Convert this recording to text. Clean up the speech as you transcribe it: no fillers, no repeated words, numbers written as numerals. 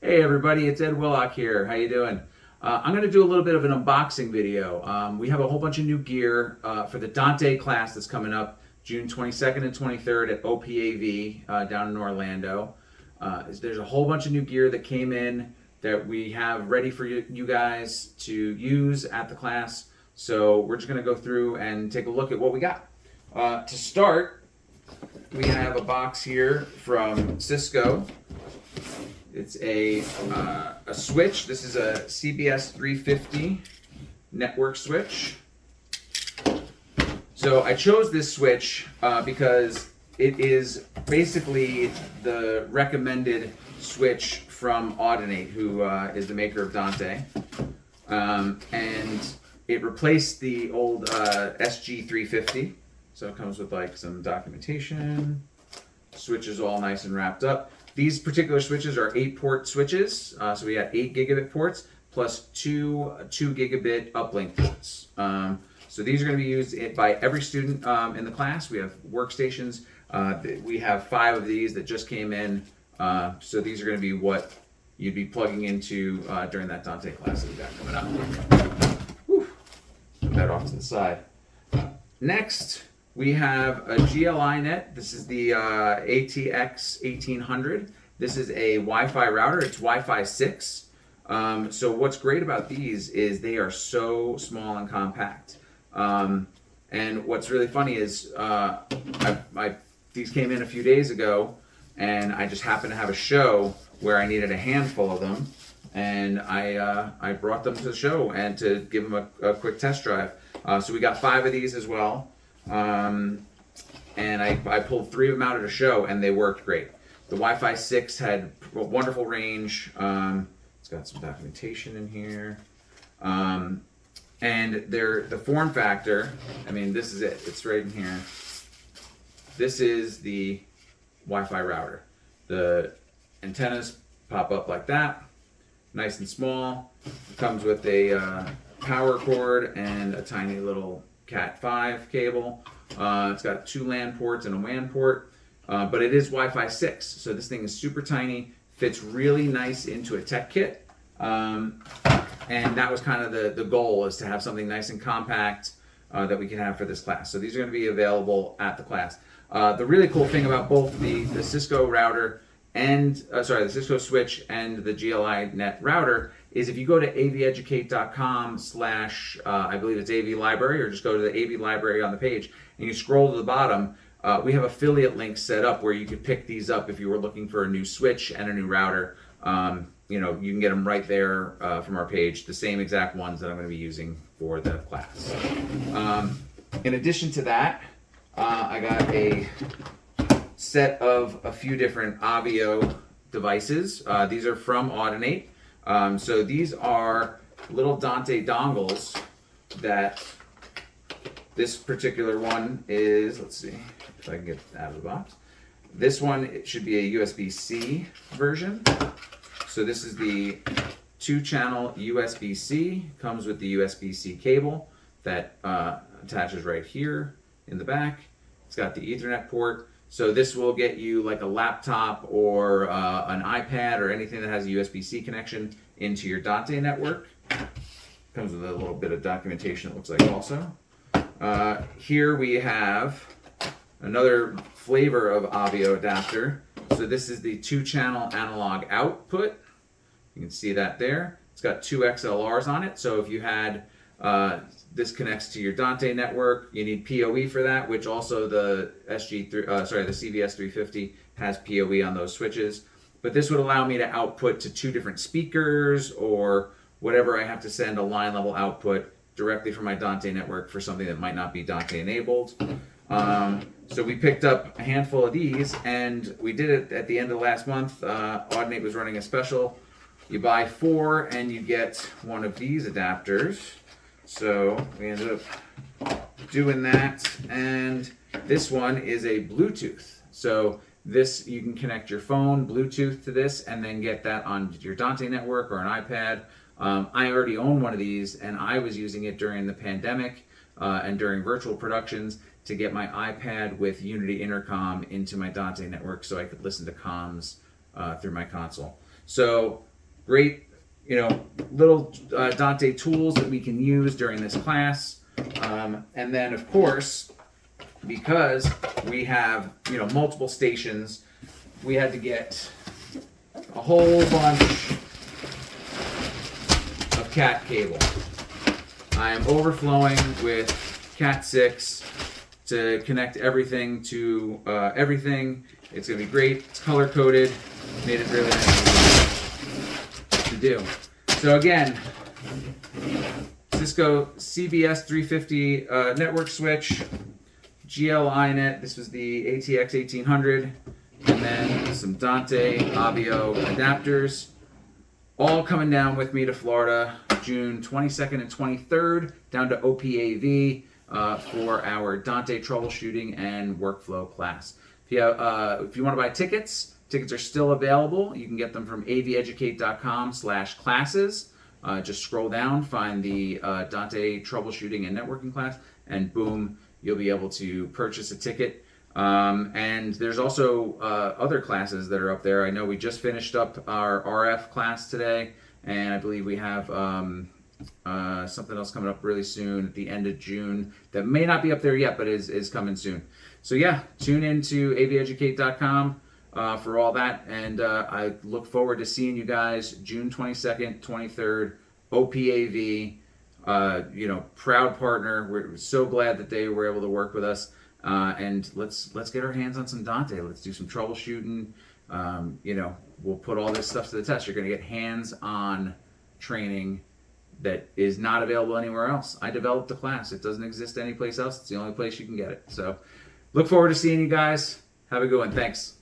Hey everybody, it's Ed Willock here. How you doing? I'm going to do a little bit of an unboxing video. We have a whole bunch of new gear for the Dante class that's coming up June 22nd and 23rd at OPAV down in Orlando. There's a whole bunch of new gear that came in that we have ready for you guys to use at the class. So we're just going to go through and take a look at what we got. To start, we have a box here from Cisco. It's a switch. This is a CBS 350 network switch. So I chose this switch because it is basically the recommended switch from Audinate, who is the maker of Dante. And it replaced the old SG 350. So it comes with like some documentation. Switch is all nice and wrapped up. These particular switches are 8-port switches, so we got 8 gigabit ports plus two 2 gigabit uplink ports. So these are going to be used by every student in the class. We have workstations. We have 5 of these that just came in. So these are going to be what you'd be plugging into during that Dante class that we got coming up. Whew. Put that off to the side. Next, we have a GLI net. This is the ATX 1800. This is a Wi-Fi router. It's Wi-Fi 6. So what's great about these is they are so small and compact. And what's really funny is these came in a few days ago, and I just happened to have a show where I needed a handful of them, and I brought them to the show and to give them a quick test drive. So we got 5 of these as well. And I pulled 3 of them out at a show, and they worked great. The Wi-Fi 6 had a wonderful range. It's got some documentation in here. And the form factor, I mean, this is it. It's right in here. This is the Wi-Fi router. The antennas pop up like that, nice and small. It comes with a power cord and a tiny little Cat5 cable. It's got 2 LAN ports and a WAN port, but it is Wi-Fi 6, so this thing is super tiny, fits really nice into a tech kit, and that was kind of the goal, is to have something nice and compact that we can have for this class. So these are going to be available at the class. The really cool thing about both the Cisco router and the Cisco switch and the GLI net router is if you go to avieducate.com / I believe it's AV library, or just go to the AV library on the page and you scroll to the bottom, we have affiliate links set up where you could pick these up if you were looking for a new switch and a new router. You can get them right there from our page, the same exact ones that I'm going to be using for the class. In addition to that, I got a set of a few different AVIO devices. These are from Audinate. So these are little Dante dongles that this particular one is, let's see if I can get it out of the box. This one, it should be a USB-C version. So this is the 2-channel USB-C, comes with the USB-C cable that attaches right here in the back. It's got the Ethernet port. So this will get you like a laptop or an iPad or anything that has a USB-C connection into your Dante network. Comes with a little bit of documentation, it looks like also. Here we have another flavor of AVIO adapter. So this is the 2-channel analog output. You can see that there. It's got 2 XLRs on it. So if you had this connects to your Dante network. You need PoE for that, which also the the CBS 350 has PoE on those switches. But this would allow me to output to 2 different speakers or whatever I have to send a line level output directly from my Dante network for something that might not be Dante enabled. So we picked up a handful of these, and we did it at the end of last month. Audinate was running a special. You buy 4 and you get one of these adapters. So we ended up doing that, and this one is a Bluetooth. So this, you can connect your phone Bluetooth to this and then get that on your Dante network or an iPad. I already own one of these, and I was using it during the pandemic and during virtual productions to get my iPad with Unity Intercom into my Dante network so I could listen to comms through my console. So great, little Dante tools that we can use during this class. And then, of course, because we have, multiple stations, we had to get a whole bunch of Cat cable. I am overflowing with Cat 6 to connect everything to everything. It's going to be great. It's color coded. Made it really nice to do. So again, Cisco CBS 350 network switch, GL iNet. This was the ATX 1800, and then some Dante AVIO adapters. All coming down with me to Florida, June 22nd and 23rd, down to OPAV for our Dante Troubleshooting and Workflow class. If you want to buy tickets are still available. You can get them from avieducate.com/classes. Just scroll down, find the Dante Troubleshooting and Networking class, and boom, you'll be able to purchase a ticket. And there's also other classes that are up there. I know we just finished up our RF class today, and I believe we have something else coming up really soon at the end of June that may not be up there yet, but is coming soon. So yeah, tune in to avieducate.com for all that, and I look forward to seeing you guys June 22nd, 23rd, OPAV. Proud partner. We're so glad that they were able to work with us. And let's get our hands on some Dante. Let's do some troubleshooting. We'll put all this stuff to the test. You're going to get hands-on training that is not available anywhere else. I developed the class. It doesn't exist anyplace else. It's the only place you can get it. So look forward to seeing you guys. Have a good one. Thanks.